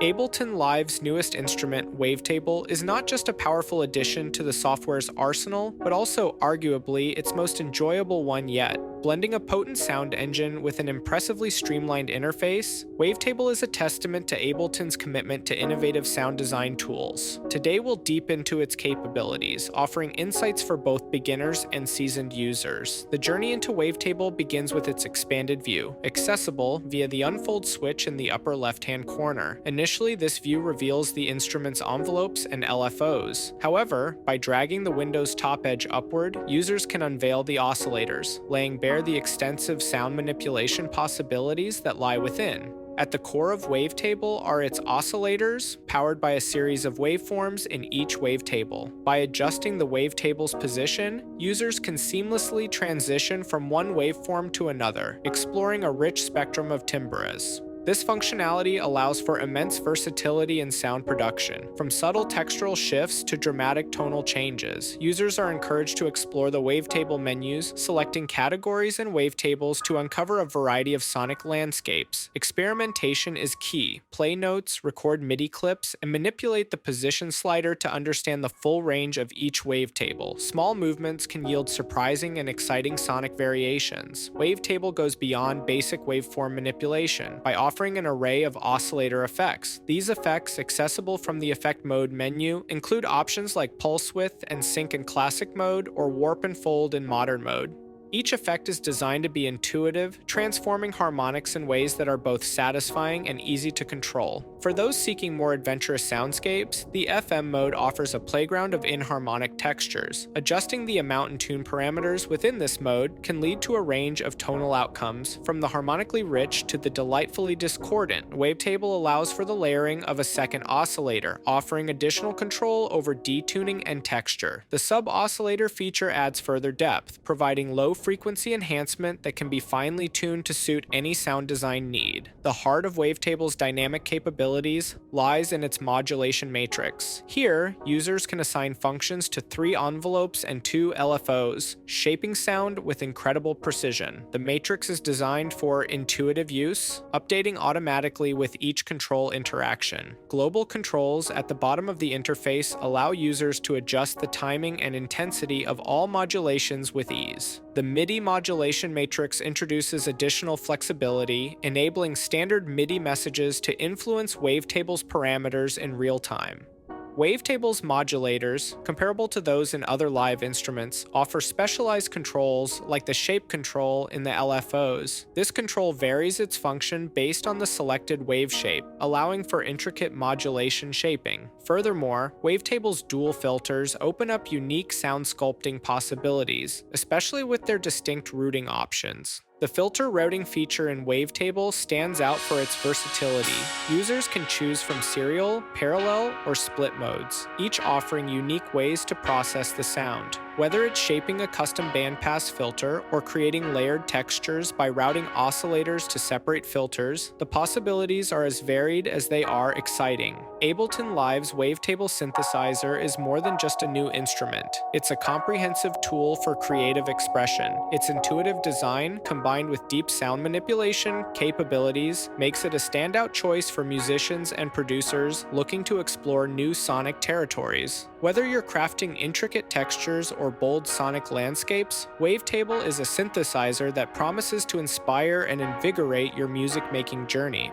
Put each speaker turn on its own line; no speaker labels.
Ableton Live's newest instrument, Wavetable, is not just a powerful addition to the software's arsenal, but also arguably its most enjoyable one yet. Blending a potent sound engine with an impressively streamlined interface, Wavetable is a testament to Ableton's commitment to innovative sound design tools. Today we'll deep into its capabilities, offering insights for both beginners and seasoned users. The journey into Wavetable begins with its expanded view, accessible via the unfold switch in the upper left-hand corner. Initially, this view reveals the instrument's envelopes and LFOs. However, by dragging the window's top edge upward, users can unveil the oscillators, laying bare the extensive sound manipulation possibilities that lie within. At the core of Wavetable are its oscillators, powered by a series of waveforms in each wavetable. By adjusting the wavetable's position, users can seamlessly transition from one waveform to another, exploring a rich spectrum of timbres. This functionality allows for immense versatility in sound production. From subtle textural shifts to dramatic tonal changes, users are encouraged to explore the wavetable menus, selecting categories and wavetables to uncover a variety of sonic landscapes. Experimentation is key. Play notes, record MIDI clips, and manipulate the position slider to understand the full range of each wavetable. Small movements can yield surprising and exciting sonic variations. Wavetable goes beyond basic waveform manipulation by offering an array of oscillator effects. These effects, accessible from the Effect Mode menu, include options like pulse width and sync in classic mode or warp and fold in modern mode. Each effect is designed to be intuitive, transforming harmonics in ways that are both satisfying and easy to control. For those seeking more adventurous soundscapes, the FM mode offers a playground of inharmonic textures. Adjusting the amount and tune parameters within this mode can lead to a range of tonal outcomes, from the harmonically rich to the delightfully discordant. Wavetable allows for the layering of a second oscillator, offering additional control over detuning and texture. The sub-oscillator feature adds further depth, providing low frequency enhancement that can be finely tuned to suit any sound design need. The heart of Wavetable's dynamic capabilities lies in its modulation matrix. Here, users can assign functions to 3 envelopes and 2 LFOs, shaping sound with incredible precision. The matrix is designed for intuitive use, updating automatically with each control interaction. Global controls at the bottom of the interface allow users to adjust the timing and intensity of all modulations with ease. The MIDI modulation matrix introduces additional flexibility, enabling standard MIDI messages to influence Wavetable's parameters in real time. Wavetable's modulators, comparable to those in other live instruments, offer specialized controls like the shape control in the LFOs. This control varies its function based on the selected wave shape, allowing for intricate modulation shaping. Furthermore, Wavetable's dual filters open up unique sound sculpting possibilities, especially with their distinct routing options. The filter routing feature in Wavetable stands out for its versatility. Users can choose from serial, parallel, or split modes, each offering unique ways to process the sound. Whether it's shaping a custom bandpass filter or creating layered textures by routing oscillators to separate filters, the possibilities are as varied as they are exciting. Ableton Live's Wavetable Synthesizer is more than just a new instrument. It's a comprehensive tool for creative expression. Its intuitive design, combined with deep sound manipulation capabilities, makes it a standout choice for musicians and producers looking to explore new sonic territories. Whether you're crafting intricate textures or bold sonic landscapes, Wavetable is a synthesizer that promises to inspire and invigorate your music-making journey.